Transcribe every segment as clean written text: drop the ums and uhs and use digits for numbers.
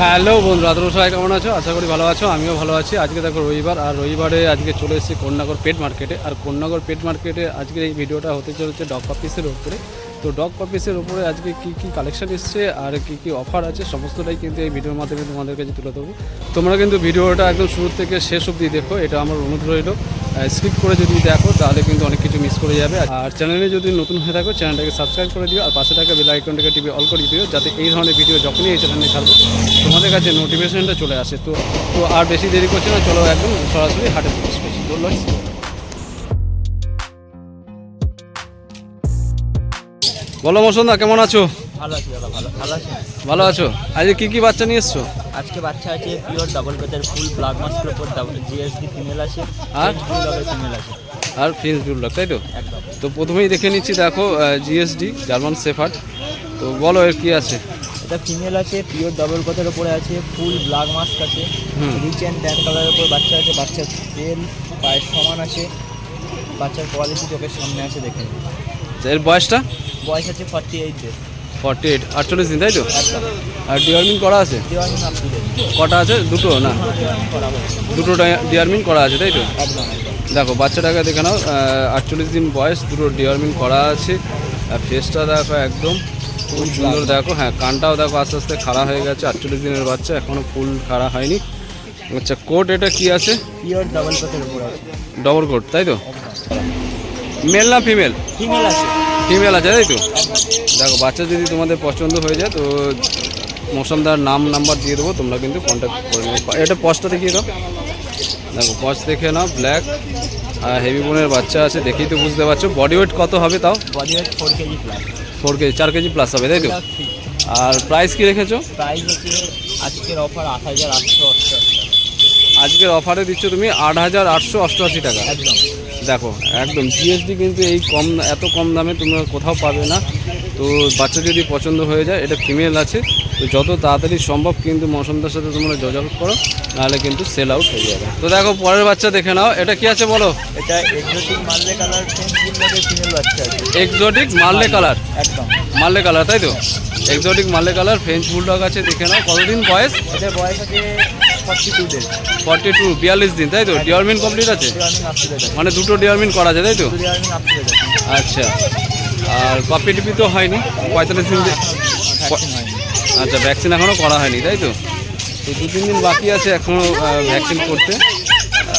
Hello বন্ধুরা, তোমরা সবাই কেমন আছো? আশা করি ভালো আছো, আমিও ভালো আছি। আজকে দেখো রবিবার, আর রবিবারে আজকে চলে এসেছি কোন্নগর পেট মার্কেটে। আর কোন্নগর পেট মার্কেটে আজকে এই ভিডিওটা হতে চলেছে ডগ পাপিসের উপরে। তো ডগ পাপিসের উপরে আজকে কী কালেকশন এসছে আর কী অফার আছে সমস্তটাই কিন্তু এই ভিডিওর মাধ্যমে তোমাদের কাছে তুলে দেবো। তোমরা কিন্তু ভিডিওটা একদম শুরু থেকে শেষ অবধি দেখো, এটা আমার অনুরোধ রইল। স্কিপ করে যদি দেখো তাহলে কিন্তু অনেক কিছু মিস করে যাবে। আর চ্যানেলে যদি নতুন হয়ে থাকো চ্যানেলটাকে সাবস্ক্রাইব করে দিও, আর পাশে থাকা বেল আইকনটাকে টিপে অল করে দিও, যাতে এই ধরনের ভিডিও যখনই এই চ্যানেলে ছাড়বো তোমাদের কাছে নোটিফিকেশনটা চলে আসে। তো আর বেশি দেরি করছে না, চলো একদম সরাসরি হাটে প্রবেশ করছি। বলো মৌসুমদা, কেমন আছো? ভালো আছি দাদা, ভালো আছি। ভালো আছো? আজকে কী বাচ্চা নিয়ে এসছো? আজকে বাচ্চা আছে পিওর ডাবল পেটের ফুল ব্লাড মাস্কের উপর জিএসডি ফিমেল আছে, আর ফিমেল আছে, আর ফিন্স বুলডগ, তাই তো? একদম। তো প্রথমেই দেখে নিচ্ছি, দেখো জিএসডি জার্মান শেফার্ড। তো বলো এর কী আছে? এটা ফিমেল আছে, পিওর ডাবল কোটের উপরে আছে, ফুল ব্লাড মাস্ক আছে, রিচ অ্যান্ড ট্যান কালারের উপর বাচ্চা আছে। বাচ্চার তেল পায়ের সমান আছে, বাচ্চার কোয়ালিটি চোখের সামনে আছে, দেখে নিন। এর বয়সটা? বয়স আছে 48 ডেজ। 48, 48 দিন, তাই তো? একদম। আর ডিওয়ার্মিং করা আছে? Deworming up to date. কটা আছে? দুটো না? ডিওয়ার্মিং করা হয়েছে। দুটো ডিওয়ার্মিং করা আছে, তাই তো? একদম একদম। দেখো বাচ্চাটাকে দেখে নাও, 48 দিন বয়স, দুটো ডিওয়ার্মিং করা আছে। আর ফেসটা দেখো একদম খুব সুন্দর। দেখো হ্যাঁ, কানটাও দেখো আস্তে আস্তে খাড়া হয়ে গেছে। 48 দিনের বাচ্চা, এখনও ফুল খাড়া হয়নি। আচ্ছা, কোট এটা কি আছে? পিওর ডাবল কোটের উপরে আছে। ডবল কোট, তাই তো? মেল না ফিমেল? ফিমেল আছে। ফিমেল আছে, তাই তো? দেখো বাচ্চা যদি তোমাদের পছন্দ হয়ে যায় তো মৌসুমদার নাম্বার দিয়ে দেবো, তোমরা কিন্তু কন্ট্যাক্ট করে নেবে। এটা পজটা দেখিয়ে দাও। দেখো পজ দেখে নাও, ব্ল্যাক আর হেভি বোনের বাচ্চা আছে, দেখেই তো বুঝতে পারছো। বডি ওয়েট কত হবে তাও? Body weight 4 KG plus. 4 KG, 4 KG plus হবে, তাই তো? আর প্রাইস কি রেখেছো? প্রাইস হচ্ছে আজকের অফার 8,888 টাকা। আজকের অফারে দিচ্ছ তুমি 8,888 টাকা। একদম। দেখো একদম জিএসডি কিন্তু এই এত কম দামে তোমরা কোথাও পাবে না। তো বাচ্চা যদি পছন্দ হয়ে যায়, এটা ফিমেল আছে, তো যত তাড়াতাড়ি সম্ভব কিন্তু মৌসুমদার সাথে তোমরা যোগাযোগ করো, নাহলে কিন্তু সেল আউট হয়ে যাবে। তো দেখো পরের বাচ্চা দেখে নাও, এটা কি আছে বলো? এটা এক্সোটিক মালদে কালার ফ্রেঞ্চ বুলডগের ফিমেল বাচ্চা আছে। এক্সোটিক মালদে কালার? একদম মালদে কালার, তাই তো? এক্সোটিক মালদে কালার ফ্রেঞ্চ বুলডগ আছে, দেখে নাও। কতদিন বয়স? এটার বয়স আছে 42 ডেজ। 42, 42 দিন, তাই তো? ডিওয়ার্মিং কমপ্লিট আছে? Deworming up to date. মানে দুটো ডিওয়ার্মিং করা আছে, তাই তো? Deworming up to date. আচ্ছা, আর কপি টিপি তো হয়নি? 45 দিন? ভ্যাকসিন হয়নি। আচ্ছা, ভ্যাকসিন এখনও করা হয়নি, তাই তো? তো 2-3 দিন বাকি আছে এখনও ভ্যাকসিন করতে।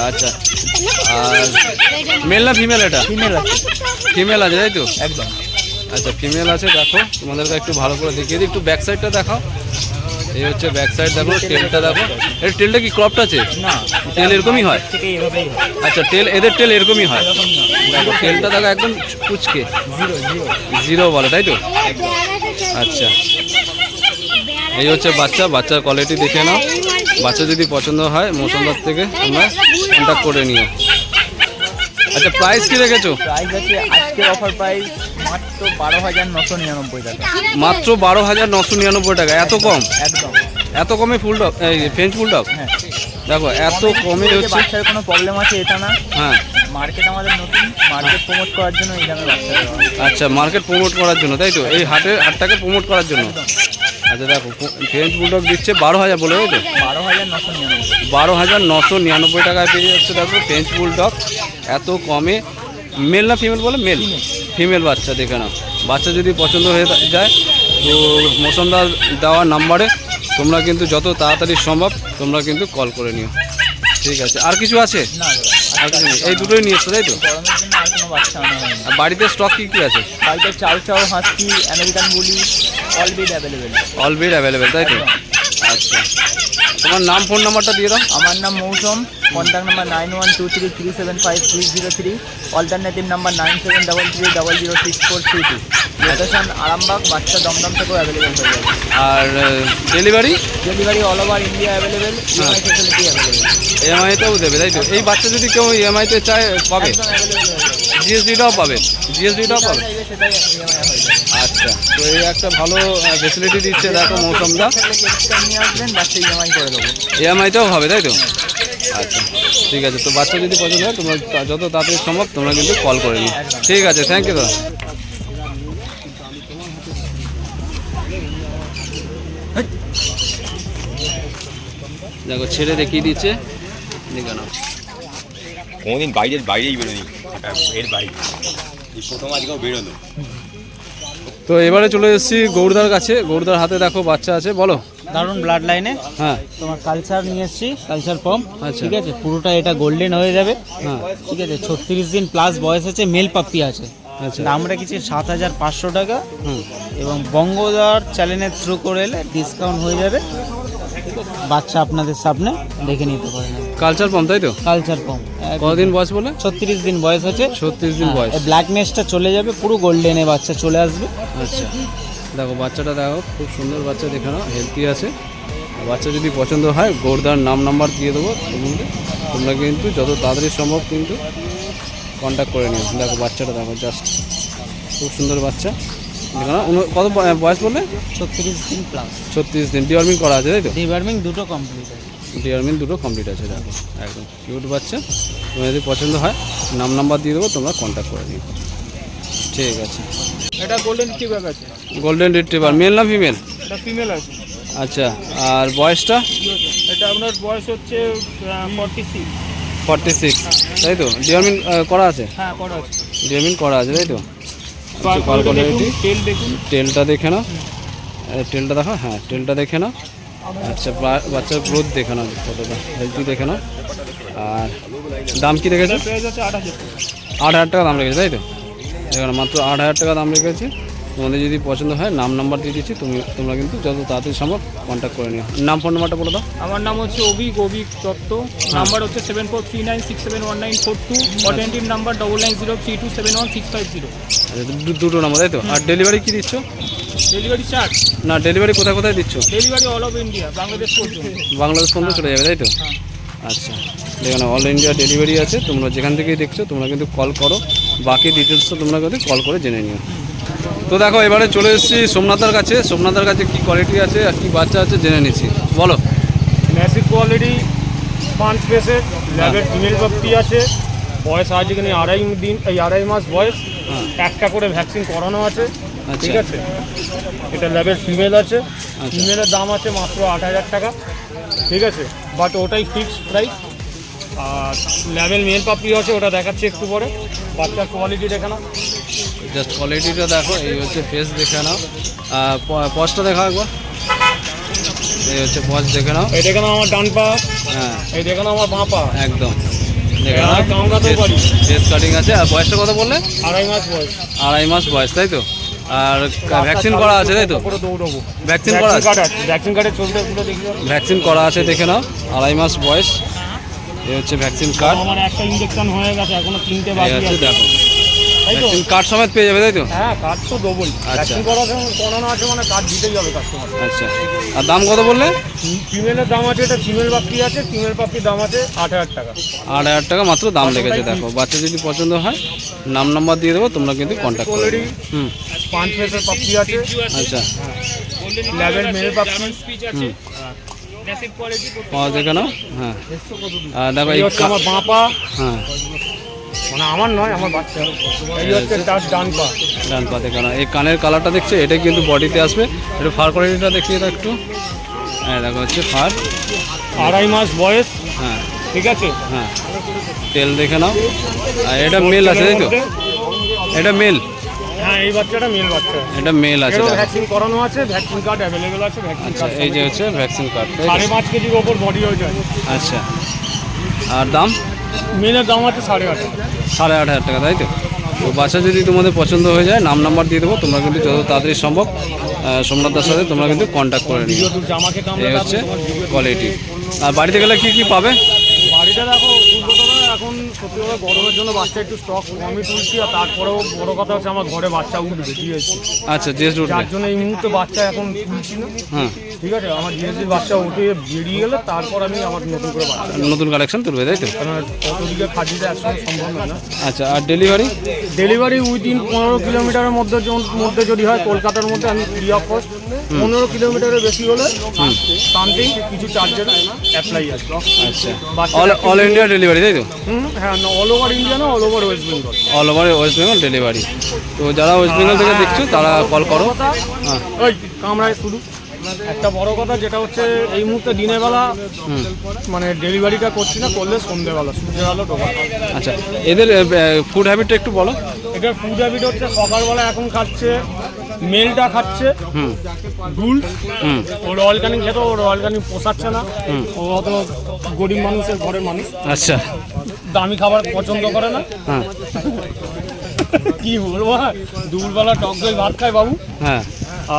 আচ্ছা, আর মেল না ফিমেল? এটা ফিমেল আছে। ফিমেল আছে, তাই তো? একদম। আচ্ছা, ফিমেল আছে। দেখো তোমাদেরকে একটু ভালো করে দেখিয়ে দিই, একটু ব্যাক সাইডটা দেখাও। এই হচ্ছে ব্যাক সাইড, দেখো টেলটা দেখো। এর টেলটা কি ক্রপটা আছে? না, টেল এরকমই হয়? থেকে এভাবেই হয়। আচ্ছা, এদের টেল এরকমই হয়। এরকম না। দেখো টেলটা দেখো একদম কুচকে জিরো জিরো। জিরো বলে, তাই তো? আচ্ছা, এই হচ্ছে বাচ্চার কোয়ালিটি দেখে নাও। বাচ্চা যদি পছন্দ হয় মৌসুমদার থেকে তোমরা কন্ট্যাক্ট করে নিও। আচ্ছা, প্রাইস কি রেখেছো? প্রাইস আছে আজকের অফার প্রাইস মাত্র 12,999 টাকা। মাত্র 12,999 টাকা? এত কম? একদম। এত কমে ফুলডগ, এই ফ্রেঞ্চ বুলডগ? হ্যাঁ। দেখো এত কমে হচ্ছে। বাচ্চার কোনো প্রবলেম আছে এটা না। হ্যাঁ। মার্কেট আমাদের নতুন, মার্কেট প্রমোট করার জন্য এই দামে বাচ্চা দেওয়া হয়। আচ্ছা, মার্কেট প্রমোট করার জন্য, তাই তো? এই হাটটাকে প্রমোট করার জন্য। আচ্ছা, দেখো ফ্রেঞ্চ বুলডগ দিচ্ছে 12,000 বলে, তাই তো? 12,999। 12,999 টাকায় পেয়ে যাচ্ছে। দেখো ফ্রেঞ্চ বুলডগ এত কমে। মেল না ফিমেল বলে? মেল। ফিমেল বাচ্চা দেখে নাও। বাচ্চা যদি পছন্দ হয়ে যায় তো মৌসুমদার দেওয়া নাম্বারে তোমরা কিন্তু যত তাড়াতাড়ি সম্ভব তোমরা কিন্তু কল করে নিও। ঠিক আছে, আর কিছু আছে? না দাদা, আর কিছু নেই, এই দুটোই নিয়ে এসছো, তাই তো? গরমের জন্য আর কোনো বাচ্চা আনা হয়নি। আর বাড়িতে স্টক কী আছে? বাড়িতে চাউ চাউ, হাস্কি, আমেরিকান বুলি অল বিড অ্যাভেলেবেল। অল বিড অ্যাভেলেবেল, তাই তো? আচ্ছা, তোমার নাম ফোন নাম্বারটা দিয়ে দাও। আমার নাম Mousum, contact number 9123375303, alternative number 9733006432। Location Arambagh, বাচ্চা দমদম থেকেও অ্যাভেলেবেল হয়ে যাবে। আর delivery all over India available, EMI facility available. ইএমআইতেও দেবে, তাই তো? এই বাচ্চা যদি কেউ ইএমআইতে চায় পাবে? একদম অ্যাভেলেবেল হয়ে যাবে। জিএসডিটাও পাবে? জিএসডিটাও পাবে? সেটাই ইএমআই হয়ে যাবে। আচ্ছা, তো এই একটা ভালো ফেসিলিটি দিচ্ছে দেখো মৌসুমদা। নিয়ে আসবেন, বাচ্চা ইএমআই করে দেবো। ইএমআইতেও হবে, তাই তো? আচ্ছা, ঠিক আছে। তো বাচ্চা যদি পছন্দ হয় তোমরা যত তাড়াতাড়ি সম্ভব তোমরা কিন্তু কল করে নিও। ঠিক আছে, থ্যাংক ইউ দাদা। দেখো ছেড়ে দেখিয়ে দিচ্ছে, দেখে নাও। কোনোদিন বাইরেই বেরোনি, এর বাইরে এই প্রথম আজকেও বেরোলো। তো এবারে চলে এসেছি গৌরদার কাছে। গৌরদার হাতে দেখো বাচ্চা আছে, বলো। দারুণ ব্লাড লাইনে হ্যাঁ তোমার কালচার নিয়ে এসেছি, কালচার পম। আচ্ছা। ঠিক আছে, পুরোটা এটা গোল্ডেন হয়ে যাবে। হ্যাঁ ঠিক আছে, 36 দিন প্লাস বয়স আছে, মেল পাপ্পি আছে। আচ্ছা। দাম রেখেছি 7,500 টাকা, হুম এবং বঙ্গদার চ্যানেলের থ্রু করে এলে ডিসকাউন্ট হয়ে যাবে। বাচ্চা আপনাদের সামনে দেখে নিতে পারেন। কালচার পাম্প তাই তো? কালচার পম কতদিন বয়স বলে? 36 দিন বয়স আছে। 36 দিন বয়স। ব্ল্যাকনেসটা চলে যাবে, পুরো গোল্ডেনে বাচ্চা চলে আসবে। আচ্ছা দেখো বাচ্চাটা দেখো, খুব সুন্দর বাচ্চা, দেখে নাও, হেলদি আছে। আর বাচ্চা যদি পছন্দ হয় গৌরদার নাম্বার দিয়ে দেবো তোমাদের, তোমরা কিন্তু যত তাড়াতাড়ি সম্ভব কিন্তু কন্ট্যাক্ট করে নিও। দেখো বাচ্চাটা দেখো, জাস্ট খুব সুন্দর বাচ্চা, দেখো না। কত বয়স বললে? 36 দিন প্লাস। 36 দিন। ডিওয়ার্মিং করা আছে তাই তো? ডিওয়ার্মিং দুটো কমপ্লিট আছে। ডিওয়ার্মিং দুটো কমপ্লিট আছে। দেখো একদম কিউট বাচ্চা, তোমার যদি পছন্দ হয় নাম্বার দিয়ে দেবো, তোমরা কন্ট্যাক্ট করে নিও। ঠিক আছে। এটা গোল্ডেন রিট্রিভার আছে। গোল্ডেন রিট্রিভার মেল না ফিমেল? এটা ফিমেল আছে। আচ্ছা, আর বয়সটা? এটা আপনার বয়স হচ্ছে 46। 46 তাই তো? ডিওয়ার্মিং করা আছে? হ্যাঁ, করা আছে। ডিওয়ার্মিং করা আছে তাই তো? কোয়ালিটি টেল দেখুন। টেলটা দেখে নাও, টেলটা দেখো। হ্যাঁ টেলটা দেখে নাও। আচ্ছা বাচ্চার গ্রোথ দেখে নাও, কতটা হেলদি দেখে নাও। আর দাম কি রেখেছে? প্রাইস আছে 8,000 টাকা। 8,000 টাকা দাম রেখেছে তাই তো? এখানে মাত্র 8,000 টাকা দাম রেখেছে। তোমাদের যদি পছন্দ হয় নাম্বার দিয়ে দিচ্ছি, তোমরা কিন্তু যত তাড়াতাড়ি সম্ভব কন্ট্যাক্ট করে নিও। নাম ফোন নাম্বারটা বলে দাও। আমার নাম হচ্ছে অভিক দত্ত, নাম্বার হচ্ছে 7439671942, অথেন্টিক নাম্বার 9903271650। আচ্ছা দুটো নাম্বার তাই তো? আর ডেলিভারি কি দিচ্ছ? Delivery charge? না ডেলিভারি কোথায় কোথায় দিচ্ছ? Delivery all over India, Bangladesh পর্যন্ত। বাংলাদেশ পর্যন্ত চলে যাবে তাই তো? হ্যাঁ। আচ্ছা দেখুন অল ইন্ডিয়া ডেলিভারি আছে। তোমরা যেখান থেকেই দেখছো তোমরা কিন্তু কল করো, বাকি ডিটেলসটা তোমরা কিন্তু কল করে জেনে নিও। তো দেখো এবারে চলে এসেছি সোমনাথের কাছে। সোমনাথের কাছে কী কোয়ালিটি আছে আর কী বাচ্চা আছে জেনে নিচ্ছি, বলো। ম্যাসিভ কোয়ালিটি 5 পেসের ল্যাবের ফিমেল পাপ্পি আছে, বয়স আজকে নিয়ে 2.5 মাস বয়স। হ্যাঁ। একটা করে ভ্যাকসিন করানো আছে। আচ্ছা। ঠিক আছে, এটা ল্যাবের ফিমেল আছে। ফিমেলের দাম আছে মাত্র 8,000 টাকা। ঠিক আছে, বাট ওটাই ফিক্সড প্রাইস। আর ল্যাবেল মেল পাপড়ি আছে, ওটা দেখাচ্ছি একটু পরে। বাচ্চার কোয়ালিটি দেখে নাও, জাস্ট কোয়ালিটিটা দেখো। এই হচ্ছে ফেস দেখে নাও, পজটা দেখো একবার। এই হচ্ছে পজ দেখে নাও। এই দেখে নাও আমার ডান পা, হ্যাঁ এই দেখে নাও আমার বাঁ পা। একদম দেখে আর নাও। কামড়াতেও পারি। ফেস কাটিং আছে। আর বয়সটা কত বললে? 2.5 মাস বয়স। 2.5 মাস বয়স তাই তো? আর ভ্যাকসিন করা আছে তাই তো? করে দৌড়াবো। ভ্যাকসিন করা আছে? ভ্যাকসিন কার্ডের ছবিটা পুরো দেখি। ভ্যাকসিন করা আছে দেখে নাও। 2.5 মাস বয়স। এই হচ্ছে ভ্যাকসিন কার্ড। আমার একটা ইনজেকশন হয়ে গেছে, এখনো 3টে এই বাকি হচ্ছে আছে। দেখো, তাই তো? ভ্যাকসিন কার্ড সমেত পেয়ে যাবে তাই তো? হ্যাঁ, কার্ড তো দেবোই। আচ্ছা। ভ্যাকসিন করানো আছে মানে কার্ড দিতেই হবে কাস্টমার। আচ্ছা, আর দাম কত বললে? ফিমেলের দাম আছে, এটা ফিমেল পাপড়ি আছে, ফিমেল পাপড়ির দাম আছে 8,000 টাকা। 8,000 টাকা মাত্র দাম লেগেছে। দেখো বাচ্চা যদি পছন্দ হয় নাম্বার দিয়ে দেবো, তোমরা কিন্তু কন্ট্যাক্ট করে কোয়ালিটি নিও। হুম 5 পেসের পাপড়ি আছে। আচ্ছা ল্যাবেল মেল পাপড়ি। পাওয়া দেখে নাও। হ্যাঁ আর দেখো এই এই হচ্ছে আমার বাঁ পা, হ্যাঁ মানে আমার নয়, আমার বাচ্চা। এই হচ্ছে তার ডান পা। ডান পাতে কানা। এই কানের কালারটা দেখছো, এটা কিন্তু বডিতে আসবে। একটু ফার কোয়ালিটিটা দেখিয়ে দাও একটু। হ্যাঁ দেখো হচ্ছে ফার। 2.5 মাস বয়স। হ্যাঁ ঠিক আছে, হ্যাঁ তেল দেখে নাও। আর এটা মেল আছে তাই তো? এটা মেল? হ্যাঁ এই বাচ্চাটা মেল বাচ্চা। এটা মেল আছে এরও দেখো। ভ্যাকসিন করানো আছে, ভ্যাকসিন কার্ড অ্যাভেলেবেল আছে। ভ্যাকসিন আচ্ছা কার্ড এই যে হচ্ছে ভ্যাকসিন কার্ড। 5.5 কেজির ওপর বডি হয়ে যায়। আচ্ছা আর দাম? মেলের দাম আছে 8,500 টাকা। 8,500 টাকা তাই তো? তো বাচ্চা যদি তোমাদের পছন্দ হয়ে যায় নাম্বার দিয়ে দেবো, তোমরা কিন্তু যত তাড়াতাড়ি সম্ভব সোমনাথদার সাথে তোমরা কিন্তু কন্ট্যাক্ট করে নিও। ভিডিও তুল জামাকে এই কামড়ে হচ্ছে কোয়ালিটি। আর বাড়িতে গেলে কি কি পাবে? বাড়িতে দেখো, এখন সত্যি কথা গরমের জন্য বাচ্চা একটু স্টক কমই তুলছি। আর তারপরেও বড় কথা হচ্ছে আমার ঘরে বাচ্চা উঠবে দিয়েছি, আচ্ছা জেস্ট উঠবে। যার জন্য এই মুহূর্তে বাচ্চা এখন তুলছি না। হ্যাঁ ঠিক আছে, আমার জিএসির বাচ্চা উঠে বেরিয়ে গেলে তারপর আমি আমার নতুন করে বাচ্চা, নতুন কালেকশন তুলবে তাই তো? কারণ অতদিকে খাটিতে একসঙ্গে সম্ভব নয় না। আচ্ছা আর ডেলিভারি? ডেলিভারি উইদিন 15 কিলোমিটারের মধ্যে যদি হয়, কলকাতার মধ্যে আমি ফ্রি অফ কস্ট। 15 কিলোমিটারের বেশি হলে সামথিং কিছু চার্জের অ্যাপ্লাই আছে। আচ্ছা বাচ্চা অল ইন্ডিয়া ডেলিভারি তাই তো? হ্যাঁ, অল ওভার ইন্ডিয়া না, all over West Bengal. All over West Bengal delivery. তো যারা ওয়েস্ট বেঙ্গল থেকে দেখছো তারা কল করো। হ্যাঁ ওই কামরায় শুধু একটা বড় কথা যেটা হচ্ছে এই মুহূর্তে দিনের বেলা মানে ডেলিভারিটা করছি না, করলে সন্ধ্যেবেলা সূর্যের আলো ঢোকা। আচ্ছা, এদের ফুড হ্যাবিটটা একটু বলো। এটার ফুড হ্যাবিট হচ্ছে সকালবেলা এখন খাচ্ছে, মেলটা খাচ্ছে ডুলস। ও রয়্যাল ক্যানিং খেত, ও রয়্যাল ক্যানিং পোষাচ্ছে না, ও অত গরিব মানুষের ঘরের মানুষ, আচ্ছা, দামি খাবার পছন্দ করে না। হ্যাঁ কি বলবো, দুপুরবেলা টক দই ভাত খায় বাবু, হ্যাঁ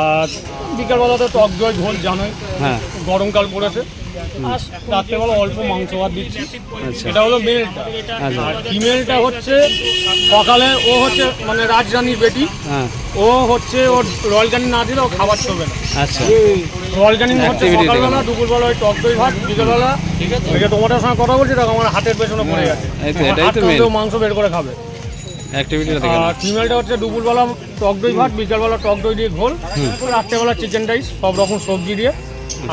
আর বিকালবেলা তো টক দই ঝোল জানোই, হ্যাঁ গরমকাল পড়েছে। আর রাত্রেবেলা অল্প মাংস ভাত দিচ্ছি। আচ্ছা। এটা হলো মেলটা। আচ্ছা। আর ফিমেলটা হচ্ছে সকালে ও হচ্ছে মানে রাজরানীর বেটি, হ্যাঁ ও হচ্ছে ওর রয়্যাল ক্যানিং না দিলে ও খাবার ছবে না। আচ্ছা, রয়্যাল ক্যানিং হচ্ছে Activity সকালবেলা, দেখো। দুপুরবেলা ওই টক দই ভাত, বিকালবেলা ওই যে তোমাদের সঙ্গে কথা বলছি দেখো আমার হাতের পেছনে পড়ে গেছে, এই তো, আমার এটাই হাত তো main। কাঁপতেও মাংস বের করে খাবে। অ্যাক্টিভিটিটা দেখে নাও। আর ফিমেলটা হচ্ছে দুপুরবেলা টক দই ভাত, বিকালবেলা টক দই দিয়ে ঘোল, রাত্রেবেলা চিকেন রাইস, সব রকম সবজি দিয়ে।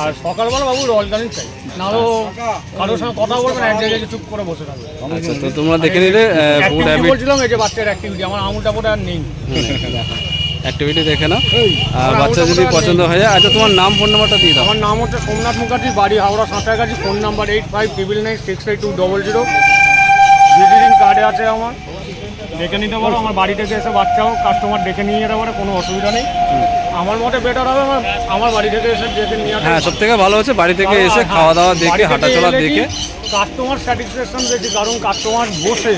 আর সকালবেলা বাবু রয়্যাল ক্যানিং চাই, নাহলে কারোর সঙ্গে কথা বলবে না, এক জায়গায় চুপ করে বসে থাকবে। আচ্ছা, তো তোমরা দেখে নিলে ফুড অ্যাক্টিভিটি হ্যাবিট, বলছিলাম, এই যে বাচ্চার অ্যাক্টিভিটি, আমার আঙুলটা পরে আর নেই। অ্যাক্টিভিটি দেখে নাও। আর বাচ্চা যদি পছন্দ হয়ে যায়, আচ্ছা তোমার নাম ফোন নাম্বারটা দিয়ে দাও। আমার নাম হচ্ছে সোমনাথ মুখার্জি, বাড়ি Howrah Santragachi, phone number 8599968200। Visiting কার্ডে আছে আমার, দেখে নিতে পারো। আমার বাড়ি থেকে এসে বাচ্চাও কাস্টমার দেখে নিয়ে যেতে পারে, কোনো অসুবিধা নেই। আমার মতে বেটার হবে আমার বাড়ি থেকে এসে দেখে নিয়ে আসা। হ্যাঁ, সব থেকে ভালো হচ্ছে বাড়ি থেকে এসে খাওয়া দাওয়া দেখে, হাঁটাচলা দেখে। কাস্টমার স্যাটিসফ্যাকশন বেশি, কারণ কাস্টমার বসে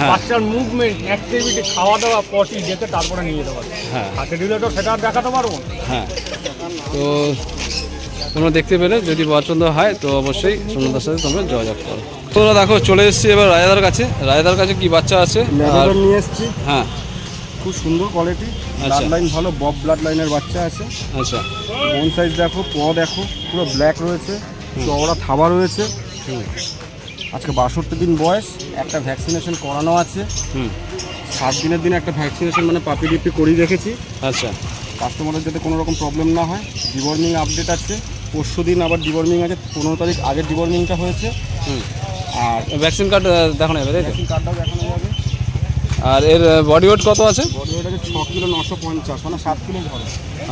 বাচ্চার মুভমেন্ট, অ্যাক্টিভিটি, খাওয়া দাওয়া, পটি দেখে তারপরে নিয়ে যেতে পারে। হ্যাঁ হাতে দিলে তো সেটা আর দেখাতে পারবো না। হ্যাঁ, তো তোমরা দেখতে পেলে, যদি পছন্দ হয় তো অবশ্যই সুন্দরদার সাথে তোমরা যোগাযোগ করো। তোমরা দেখো চলে এসেছি এবার রায়দার কাছে। রায়দার কাছে কি বাচ্চা আছে? ল্যাভেন্ডার নিয়ে এসেছি, হ্যাঁ, খুব সুন্দর কোয়ালিটি, আচ্ছা। ব্লাড লাইন ভালো, বব ব্লাড লাইনের বাচ্চা আছে। আচ্ছা, বোন সাইজ দেখো, দেখো পুরো ব্ল্যাক রয়েছে, চওড়া থাবা রয়েছে। আজকে 62 দিন বয়স, একটা ভ্যাকসিনেশন করানো আছে। 7 দিনের দিনে একটা ভ্যাকসিনেশন মানে পাপি ডিপি করিয়ে রেখেছি। আচ্ছা, কাস্টমারের যাতে কোনো রকম প্রবলেম না হয়। ডিওয়ার্মিং আপডেট আছে, পরশু দিন আবার ডিওয়ার্মিং আছে, 15 তারিখ আগের ডিওয়ার্মিংটা হয়েছে। আর ভ্যাকসিন কার্ড দেখানো যাবে তাই তো? ভ্যাকসিন কার্ডটাও দেখানো যাবে। আর এর বডি ওয়েট কত আছে? বডি ওয়েট আছে 6 কিলো 950, মানে 7 কিলো ধরে।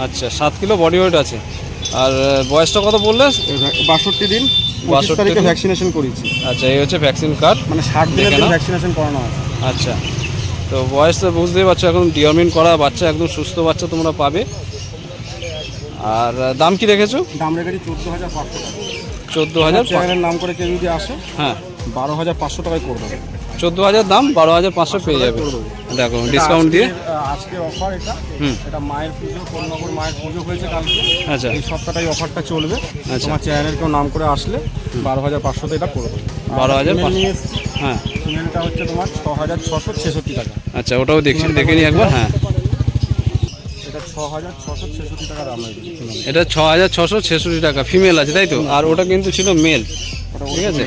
আচ্ছা, 7 কিলো বডি ওয়েট আছে। আর বয়সটা কত বললে? 62 দিন, 62 25 তারিখে দিন। ভ্যাকসিনেশন করিয়েছি। আচ্ছা, এই হচ্ছে ভ্যাকসিন কার্ড। মানে 60 দিনের দেখে নাও। ভ্যাকসিনেশন করানো আছে। আচ্ছা, তো বয়স তো বুঝতেই পারছো, এখন ডিওর্মিন করা বাচ্চা, একদম সুস্থ বাচ্চা তোমরা পাবে। আর দাম কি রেখেছো? দাম রেখেছি 14,500 টাকা। 14,000? চ্যানেলের নাম করে কেউ যদি আসে হ্যাঁ, 12,500 টাকায় করে দেবে। 14,000 দাম, 12,500 পেয়ে যাবে। দেখো ডিসকাউন্ট দিয়ে। আজকে অফার এটা। এটা মায়ের পুজো, কোন্নগর মায়ের পুজো হয়েছে কালকে। আচ্ছা, এই সপ্তাহটাই অফারটা চলবে। আচ্ছা। তোমার চ্যানেলের কেউ নাম করে আসলে 12,500 এটা করে দেবে। 12,500 নিয়ে এসেছি, হ্যাঁ, সিমেন্টটা হচ্ছে তোমার 6,666 টাকা। আচ্ছা, ওটাও দেখে নিই একবার। হ্যাঁ, এটা 6,666 টাকা দাম হয়েছে। এটা 6,666 টাকা, ফিমেল আছে তাই তো? আর ওটা কিন্তু ছিল মেল, ঠিক আছে?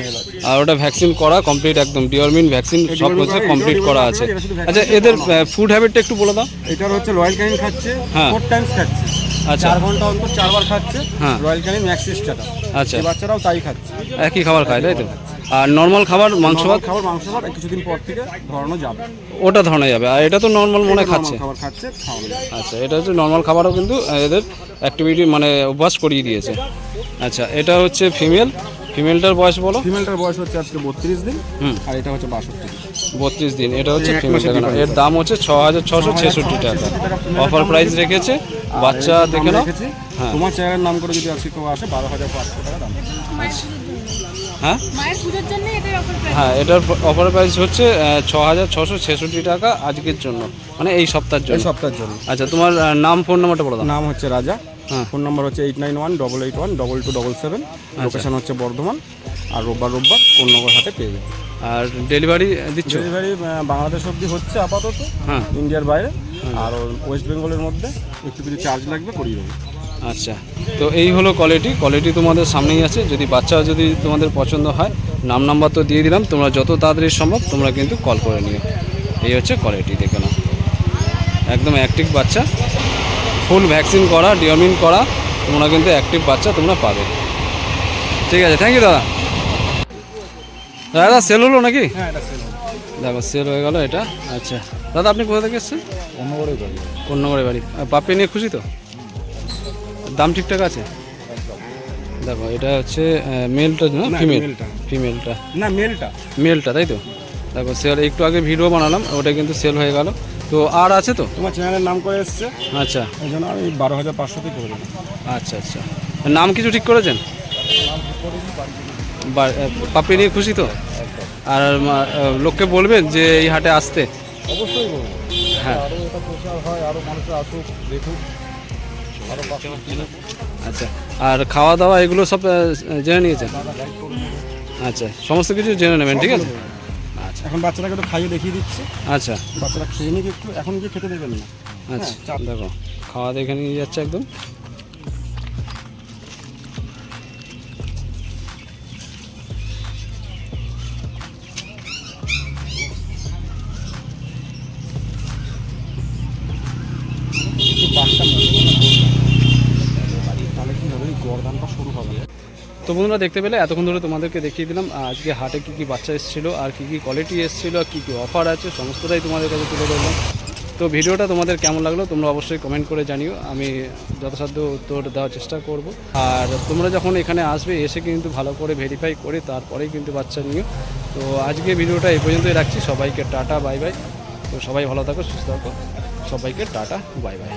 আর ওটা ভ্যাকসিন করা কমপ্লিট, একদম ডিওর্মিন ভ্যাকসিন সব কিছু কমপ্লিট করা আছে। আচ্ছা, এদের ফুড হ্যাবিটটা একটু বলে দাও। এটার হচ্ছে রয়্যাল ক্যানিং খাচ্ছে, হ্যাঁ। 4 টাইমস খাচ্ছে। আচ্ছা, 4 ঘন্টা অন্তর 4 বার খাচ্ছে। হ্যাঁ। রয়্যাল ক্যানিং ম্যাক্সিসটা। আচ্ছা, এই বাচ্চারাও তাই খাচ্ছে। একই খাবার খায় তাই তো? আর নর্মাল খাবার মাংস ভাত খাবার, মাংস ভাত কিছুদিন পর থেকে ধরানো যাবে। ওটা ধরানো যাবে। আর এটা তো নর্মাল মনে খাচ্ছে। খাবার খাচ্ছে, খাওয়ানো যাবে। আচ্ছা, এটা হচ্ছে নর্মাল খাবারও কিন্তু এদের অ্যাক্টিভিটি মানে অভ্যাস করিয়ে দিয়েছে। আচ্ছা, এটা হচ্ছে ফিমেল। ফিমেলটার বয়স বলো। ফিমেলটার বয়স হচ্ছে আজকে 32 দিন। হুম। আর এটা হচ্ছে 62 দিন। 32 দিন। এটা হচ্ছে এক ফিমেল। মাসের difference এর দাম হচ্ছে 6,666 টাকা। অফার প্রাইস রেখেছে। বাচ্চা আর দেখে নাও। রেখেছি। হ্যাঁ। তোমার চ্যানেলের নাম করে যদি আজকে কেউ আসে 12,500 টাকা দাম। হ্যাঁ মায়ের পুজোর জন্য এটাই অফার প্রাইস। হ্যাঁ, এটার অফার প্রাইস হচ্ছে 6,666 টাকা আজকের জন্য, মানে এই সপ্তাহের এই জন্য। সপ্তাহের জন্য। আচ্ছা, তোমার নাম ফোন নাম্বারটা বলে দাও। নাম হচ্ছে রাজা। হ্যাঁ। ফোন নাম্বার হচ্ছে 8918812277। লোকেশন হচ্ছে বর্ধমান। আর রোববার কোন্নগর হাটে পেয়ে যাবে। আর ডেলিভারি দিচ্ছ? ডেলিভারি বাংলাদেশ অবধি হচ্ছে আপাতত, হ্যাঁ। ইন্ডিয়ার বাইরে। আর ওয়েস্ট বেঙ্গলের মধ্যে একটু কিছু চার্জ লাগবে, করিয়ে দেবে। আচ্ছা, তো এই হলো কোয়ালিটি তোমাদের সামনেই আছে। যদি বাচ্চা যদি তোমাদের পছন্দ হয়, নাম্বার তো দিয়ে দিলাম, তোমরা যত তাড়াতাড়ি সম্ভব তোমরা কিন্তু কল করে নিও। এই হচ্ছে কোয়ালিটি, দেখে নাও, একদম অ্যাক্টিভ বাচ্চা, ফুল ভ্যাকসিন করা, ডিওর্মিন করা, তোমরা কিন্তু অ্যাক্টিভ বাচ্চা তোমরা পাবে। ঠিক আছে, থ্যাংক ইউ দাদা। দাদা সেল হলো নাকি? হ্যাঁ, এটা সেল। দেখো সেল হয়ে গেল এটা। আচ্ছা দাদা, আপনি কোথা থেকে এসেছেন? কোন্নগরে বাড়ি। আর পাপ্পি নিয়ে খুশি তো? দাম ঠিকঠাক আছে? দেখো এটা হচ্ছে মেলটা না না, ফিমেল? মেলটা। ফিমেলটা, না মেলটা। মেলটা তাই তো। দেখো সেল, একটু আগে ভিডিও বানালাম, ওটা কিন্তু সেল হয়ে গেল। তো আর আছে তো? তোমার চ্যানেলের নাম করে এসছে, আচ্ছা এই জন্য আমি 12,500তেই করে দেবো। আচ্ছা আচ্ছা, নাম কিছু ঠিক করেছেন? পাপি নিয়ে খুশি তো? আর লোককে বলবেন যে এই হাটে আসতে? অবশ্যই বলবো। হ্যাঁ আরও এটা প্রচার হয়, আরও মানুষ আসুক দেখুক, আরও পাখি কিনুক। আচ্ছা, আর খাওয়া দাওয়া এগুলো সব জেনে নিয়েছেন? আচ্ছা, সমস্ত কিছু জেনে নেবেন, ঠিক আছে। আচ্ছা এখন বাচ্চাটাকে একটু খাইয়ে দেখিয়ে দিচ্ছি, আচ্ছা বাচ্চারা খেয়ে নিক একটু, এখন গিয়ে খেতে দেবেন না। আচ্ছা, দেখো খাওয়া দেখে নিয়ে যাচ্ছে একদম। একটু বাচ্চা তাহলে কি হবে, এই গরদানটা শুরু হবে। তো বন্ধুরা দেখতে পেলে এতক্ষণ ধরে তোমাদেরকে দেখিয়ে দিলাম আজকে হাটে কী কী বাচ্চা এসেছিলো, আর কী কী কোয়ালিটি এসেছিলো, আর কী কী অফার আছে, সমস্তটাই তোমাদের কাছে তুলে ধরলাম। তো ভিডিওটা তোমাদের কেমন লাগলো তোমরা অবশ্যই কমেন্ট করে জানিও, আমি যথাসাধ্য উত্তর দেওয়ার চেষ্টা করব। আর তোমরা যখন এখানে আসবে এসে কিন্তু ভালো করে ভেরিফাই করে তারপরেই কিন্তু বাচ্চা নিও। তো আজকে ভিডিওটা এই পর্যন্তই রাখছি, সবাইকে টাটা বাই বাই। তো সবাই ভালো থাকো, সুস্থ থাকো, সবাইকে টাটা বাই বাই।